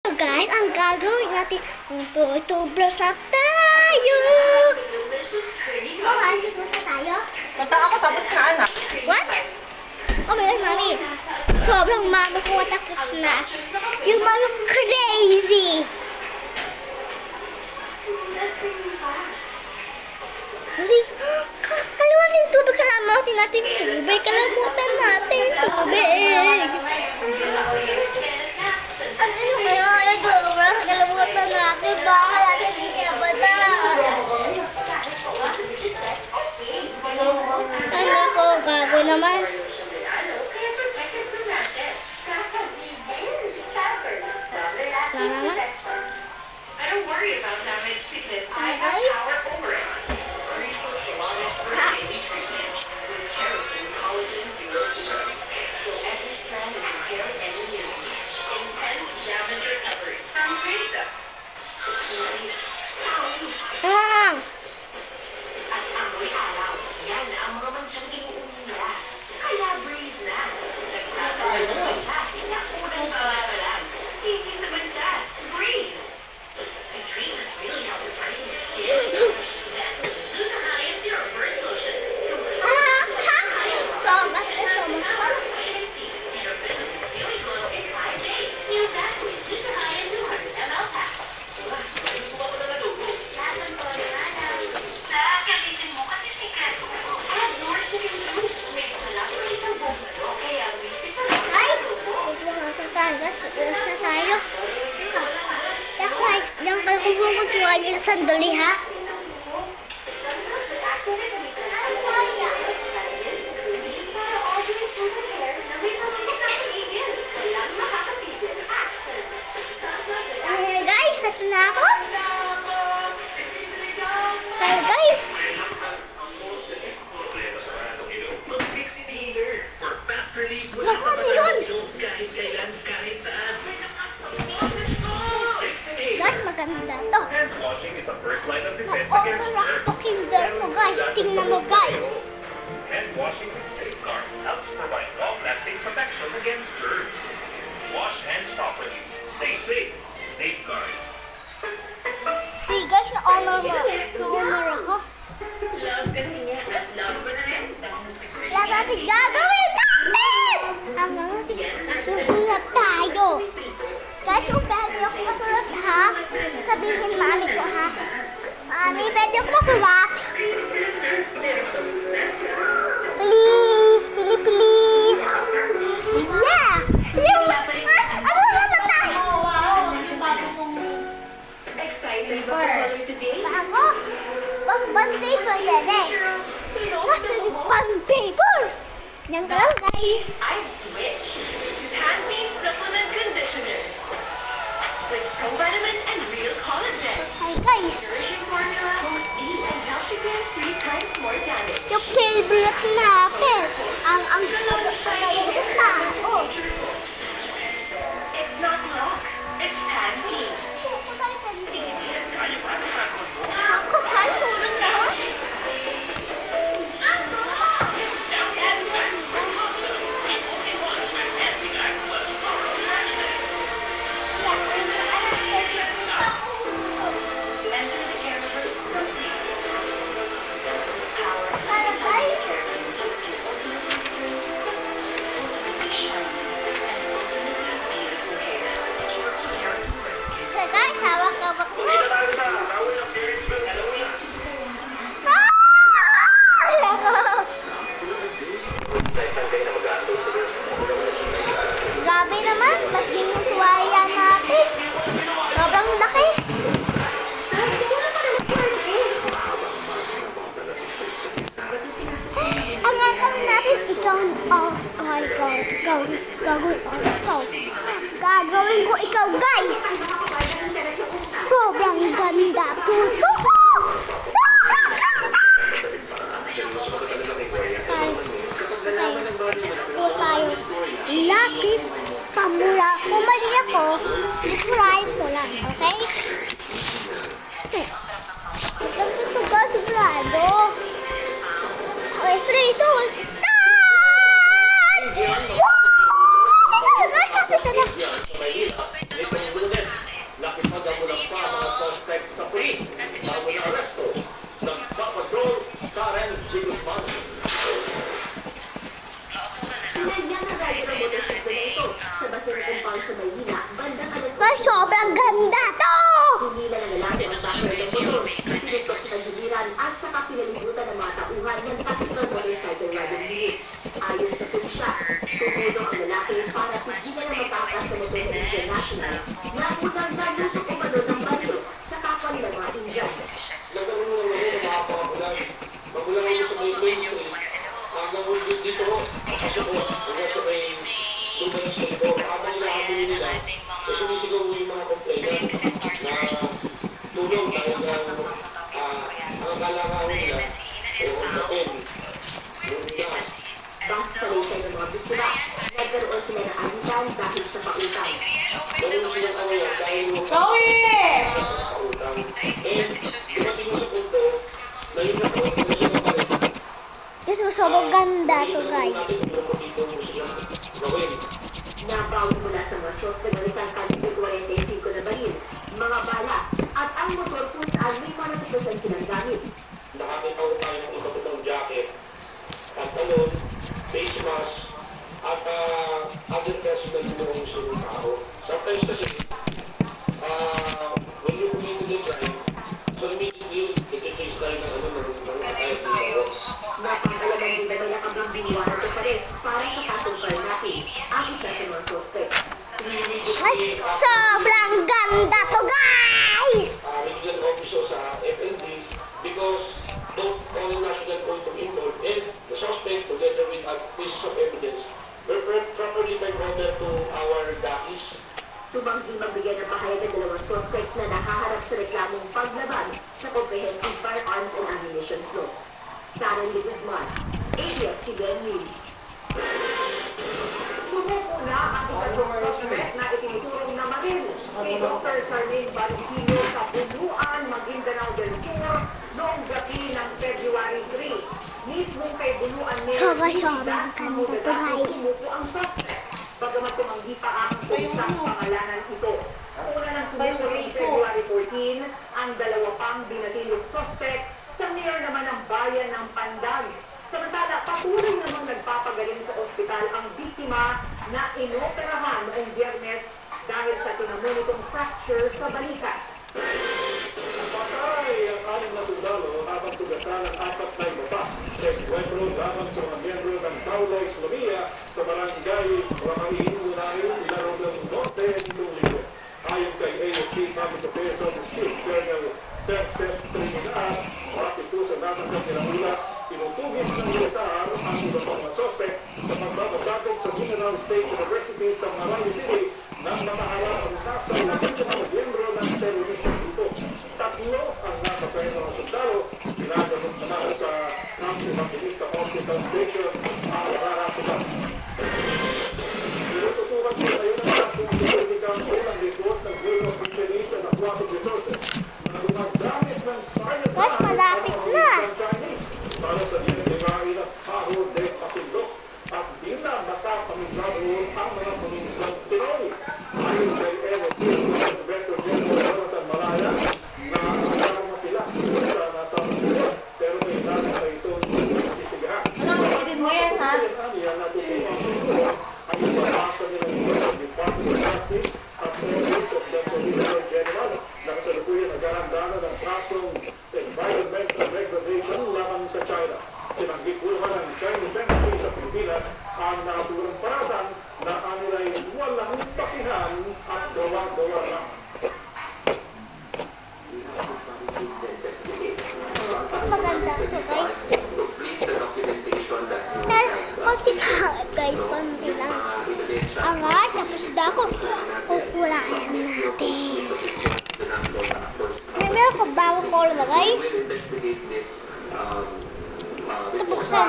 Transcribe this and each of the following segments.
So guys, ang gagawin natin, tutubros na tayo! Oh, tutubros na tayo? Punta ako tapos na anak. What? Oh my God, mami. Sobrang mama ko tapos na. Yung mama ko crazy. Kasi, kalimutan yung tubig. Kalimutan natin yung tubig. Kalimutan natin yung tubig. Ano yung kaya yung tubig? Kalimutan natin. Baka natin hindi kinabata. Ano ko, gago naman. Wala naman. I don't worry about damage because I have power over it. Reflux Alliance First Daily Treatment with keratin, collagen, so every strand is repaired and renewed. Intense damage recovery from Prinza. Ah! At amoy araw, yan ang mga mansyang inuunin nila. Kaya breeze na. Nagtatagal ng mancha, sa unang bawa pa lang. Sige sa mancha, breeze. The treatments really help to brighten your skin. Vaseline Glutathione Serum Burst Lotion. So, basta Vitamin C, tender visible daily glow in 5 days. New Vaseline Glutathione 200 ml pack. Lahat ng pagkakalaw. Gamitin mo kasi secret. Add more chicken juice. May salap sa isang buong ano. Kaya may isang guys, tutulungan sa tayo. Tutulungan na tayo. Diyan ka lang pumuntuhan nyo sandali, ha? Guys, ito na ako. Kaya guys. Mag-fix inhaler for fast relief mula Ano sa yun? pagkakalong kahit kailan, kahit saan. Fix inhaler. Guys, maganda to. Hand washing is a first line of defense Oh, against rock to germs. kinder mo, guys. Tingnan mo, guys. Hand washing with Safeguard helps provide long-lasting protection against germs. Wash hands properly. Stay safe. Safeguard. See, guys, na-honor mo. Na-honor ako. Love kasi niya at love mo na rin dahil sa great Lahat natin gagawin natin! Hanggang natin susulat tayo. Guys, kung pwede ako masulat, ha? Sabihin mami ko, ha? Mami, pwede ako masulat? Please, please. Yeah! Yung, ano na tayo? Excited ba for today? Ako, band paper, dede. Basta yung band paper. Yan ka lang, guys. I've switched to Pantene Supplement Conditioner with provitamin and real collagen. Hi, guys. Nourishing formula hosts D and helps you get 3 times more damage. Yung favorite natin. Ang favorite tao. It's not luck, it's Pantene. Ako, kansunin na ho. Enter the caregivers from these. Power Para, guys. gives you ultimately smooth, ultimately shiny, and ultimately beautiful hair. Triple keratin for skin. So, guys, hawak-hawak ko. Grabe naman, mas yung tuwaya natin. Sobrang laki. Ang gagawin natin, gagawin ko ikaw, guys. Sobrang ganda po ito. Sobrang ganda. Po tayo. Lapit. Pamula. Kung mali ako, i-fry ko lang. Okay? Nagtuto ka, sigurado. Okay, 3, 2, start! Wow! Teka na. bandang alas Guys, sobrang ganda to! Hinila ng lalaki ang backer ng motor, sinuntok sa tagiliran at saka pinalibutan ng mga tauhan ng Pakistan Motorcycle Riding Unit. Ayon sa pulisya, tumulong ang lalaki para pigilan ang matangkas sa motor ng Indian National na unang nalutok umano ng baryo sa kapwa nilang mga Indian. Nagkaroon mo ng mga pakabulan. Magulang ako sa may mainstream. Hanggang dito ko. Kasi ko, hanggang sa may lugar ng state ko. Habang nakabili nila, eh sumisigaw yung mga complainant na tulong dahil ang kalangaw nila o ang kapin. Yung nila. Base sa laysay ng mga biktima, nagkaroon sila ng alitan dahil sa pautang. Ganun sila kawayan dahil yung Zoe! pautang. And dumating mo sa punto na yung nakaroon na siya ng balik. Guys, sobrang ganda to, guys. Nabawi mula sa mga suspect ng isang kalibre 45 na baril, mga bala, at ang motor kung saan may manatipasan silang gamit. Nakakita ko tayo ng iba't ibang jacket, pantalon, face mask, at other personal belongings ng tao. Sometimes kasi, when you commit to the crime, so immediately, nag-chase tayo ng kahit ng tao. Napangalaman din na may nakabimbiwa ng Pares para sa kasong Parnaque, ang isa sa mga suspect. Ay, sobrang ganda to, guys! Bigyan officer sa FND because both all national point of involved and the suspect together with pieces of evidence were properly diverted to our DAIS. Tumanggi magbigay ng pahayag ng dalawang suspect na nakaharap sa reklamong paglaban sa Comprehensive Firearms and Ammunition Law. Karen Lee Guzman, ABS-CBN News. Sumuko na ang ikatlong suspect na itinuturong na maril ni Dr. Sarlene Valentino sa Buluan, Maguindanao del Sur noong gabi ng February 3. Mismong kay Buluan Mayor Sobrang Dance ganda to, Moderato guys. sumuko ang suspect. Bagamat tumanggi pa ang pulisang pangalanan ito. Una nang sumuko noong February 14, ang dalawa pang binatilyong suspect sa mayor naman ng bayan ng Pandag. Samantala, patuloy namang nagpapagaling sa ospital ang biktima na inoperahan noong Biyernes dahil sa tinamunitong fracture sa balikat. Patay ang anim na sundalo habang tugatan ng apat na iba pa. Encuentro laban sa mga miyembro ng Taula Islamia sa barangay Ramain, Unayo, Ilaro del Norte, nitong linggo. Ayon kay AFP Public Affairs Office Colonel Serses Trinidad, base po sa dapat ng pinamula, tinutugis ng militar ang iba pang mga suspect sa pagbabasakot sa Mineral State University sa Marami City nang makaharap ang kaso ng mga miyembro ng teroristang grupo. Tatlo ang napatay ng mga sundalo, pinagamot naman sa Camp Evangelista Hospital Station ang nararasukan. Tinututukan po tayo ng National Security Council ang report ng Bureau of Fisheries and Aquatic Resources na gumagamit ng silent Guys, malapit na. Chinese para sa Yensimain at Paho de Pasindok at di na makapamisado ang mga paminslang Pinoy. Ayon kay LSC, Director General Jonathan Malaya, na alarma sila sa nasa Pinoy, pero may dati na itong sisigahan. Din mo yan, ha? Aniya na tutuwa ang ipapasa nilang Department of Justice at Office of the Solicitor General na kasalukuyan naghahandana ng kasong environmental degradation laban sa China. Sinanggikuhan ng Chinese Embassy sa Pilipinas ang naturang paradan na anilay walang basihan at gawa-gawa lang. Maganda to, guys. Pero, konti ka, guys, konti lang. Ang guys, tapos na ako. Kukulayan natin. Meron ko bagong call ba, guys? Tapuksan.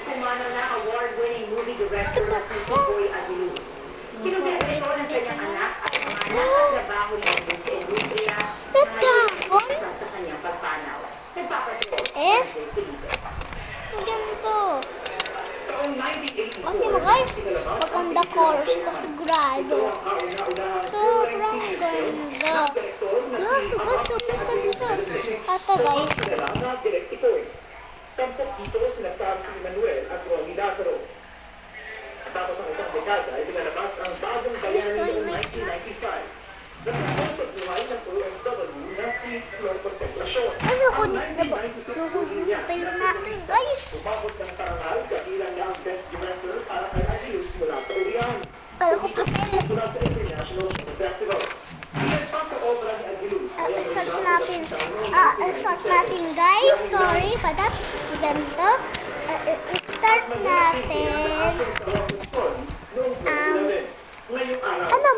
Kumano na award-winning movie director na si Boy Aguiluz. Kinumpleto ito ng kanyang anak at mga anak at trabaho natin sa industriya na ngayon isa sa kanyang pagpanaw. Nagpapatuloy Eh? si Felipe. Ang ganito. Taong 1984, Kasi mo, guys, maganda colors ko sigurado. Sobrang ganda. Guys, sobrang ganda. Ito, guys. Tampok dito sina Sarsi Manuel at Ronnie Lazaro. Tapos ang isang dekada ay pinalabas si Flor Contemplacion. Ano ko Ang dito ba? 1996 linya Napilo na si natin, Luisa guys. umabot ng parangal kabilang na ang Best Director para kay Angelus mula sa Urian. Kala ko papel. Mula sa International Film Festivals. Ilan pa sa obra ni Angelus ay ang Start result natin. ng taong Start natin, guys. Sorry for that. Ganito. Start natin. Ano?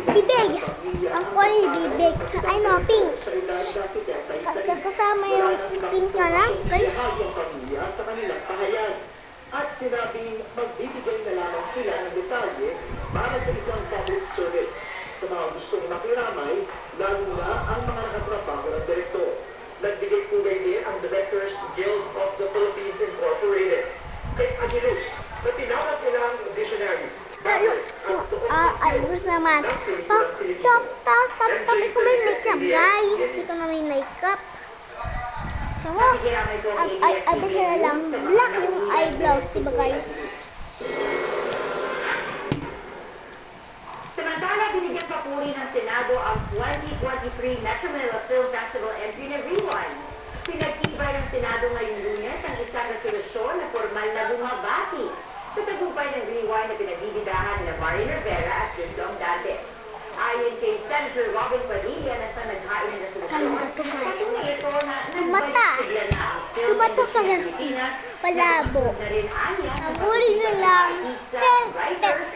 Bibig. Ang kulay bibig. Ano, pink. Kasama yung pink na lang, guys. Sa kanilang pahayag. At sinabing magbibigay na lamang sila ng detalye para sa isang public service sa mga gustong makiramay, lalo na ang mga nakatrabaho ng direktor. Nagbigay pugay din ang Directors Guild of the Philippines Incorporated kay Angelus na tinawag nilang visionary. Ayos naman. Tapos ko may makeup, guys. Hindi ko na may makeup. So, ayos na lang. Black yung eyebrows, diba, guys? Samantala, binigyang papuri ng Senado ang 2023 Metro Manila Film Festival entry na Rewind. Pinag-ibay ng Senado ngayong Lunes ang isang resolusyon na formal na bumabati sa tagumpay ng Rewind na pinagbibidahan ni Marian Rivera at Dingdong Dantes. Ayon kay Senator Robin Padilla na siya naghain ng resolusyon, Ganda to, guys. patunay ito na Yung mata. sigla na ang film Yung mata industry pala. ng Pilipinas. Palabo. Na rin anya ng Huli na lang. writers,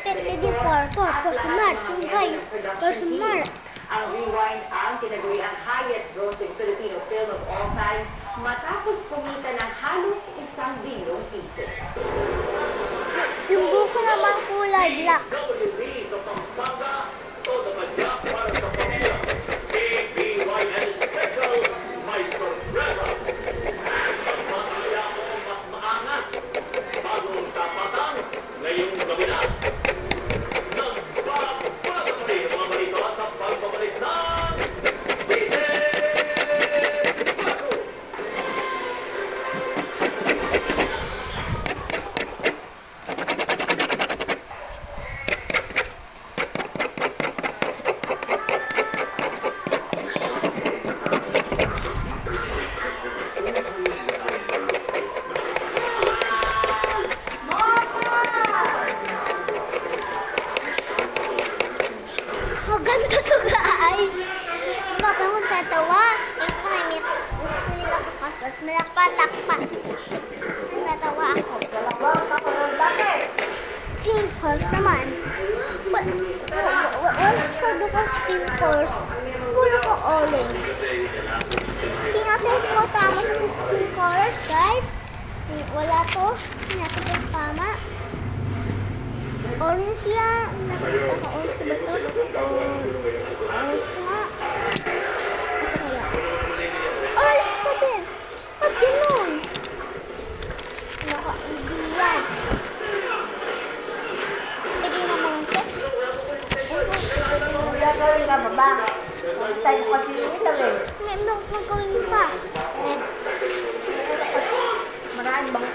For smart. Yung guys, for smart. Ang Rewind ang tinaguriang highest grossing Filipino film of all time matapos kumita ng halos 1 bilyong piso. Yung buko naman kulay black. WB sa Pampanga, todo madyak para sa pamilya. ABYN Special, may sorpresa. Pagpapalya ko mas maangas. Bagong tapatan, ngayong gabi na. Nagbabaga pa rin ang mga balita sa pagbabalik ng Bago. Maganda to, guys. Papa mo tatawa. Yung kaya gusto nila kakastas. Malakpan-lakpas. Natawa ako. Skin pulse naman. Wala masyado ko skin pulse. Puro ko orange. Hindi natin po tama sa skin colors, guys. Wala to. Hindi natin po tama. Orange yan. Naka-orange ba to? Orange nga. Ito kaya. Orange pa din. Ba't ganun? Naka-hindi yan. Pwede naman ito. Gagawin ka ba ba? Tayo ko kasi ilaw eh. May magagawin pa. Maraan bang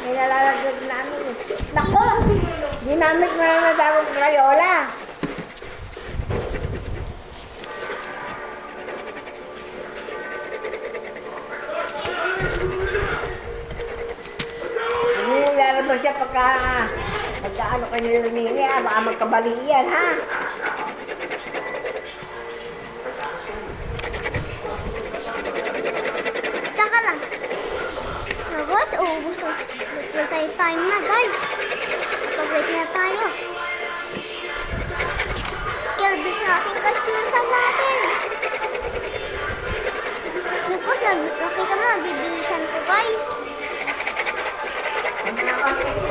nilalagag namin eh. Nako! Ginamit mo na natawag Crayola. Lalabas siya pagka-ano ka nilunini ha. Baka magkabali yan ha. Taka lang. Tapos, ubus na. Tayo time na, guys. Pag-break na tayo. Kirbis natin, guys. Bilisan natin. Bukas na, nakita na, bibilisan ko, guys.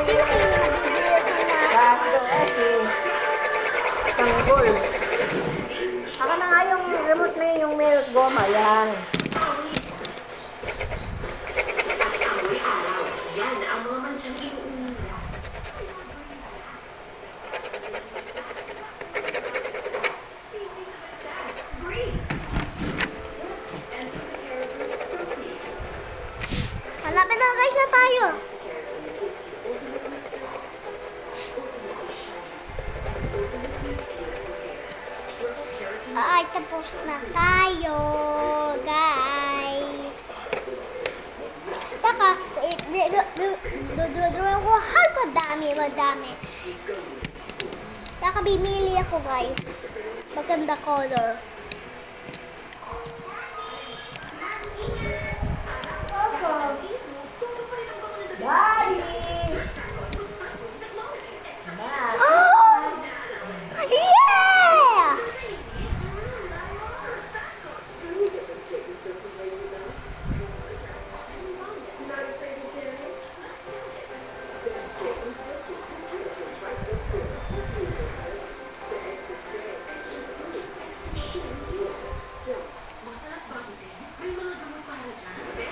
Sino kayo nabibilisan na? Sabi ko eh si Tanggol. Saka na nga yung remote na yun, yung may goma. Yan. At amoy araw, yan ang mga mansyang inuunila. Malapit na, guys, na tayo. Ay, tapos na tayo, guys. Taka, dudurduin ko madami. Taka, bimili ako, guys. Maganda color. Yeah!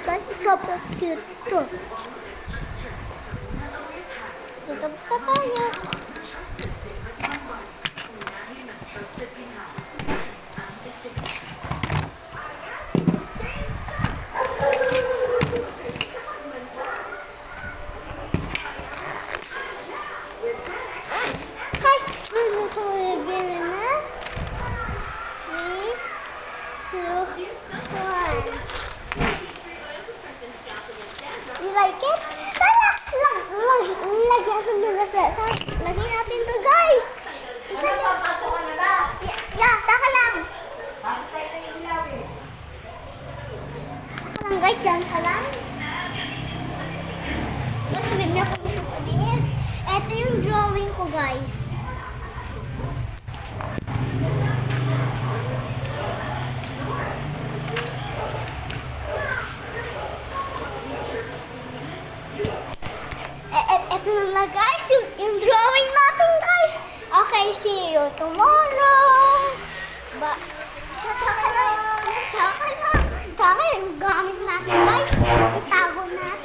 Guys, super cute to. Tapos na tayo. Guys, so we're gonna na. 3, 2, 1. You like it? Lagyan natin ito, guys. Lagyan natin ito, guys. Yeah, taka lang. Taka lang, guys. Diyan ka lang. Guys, may ako gusto sabihin. Ito yung drawing ko, guys. Ito na guys, yung drawing natin, guys. Okay, see you tomorrow. Taka lang. Yung gamit natin, guys. Itago natin.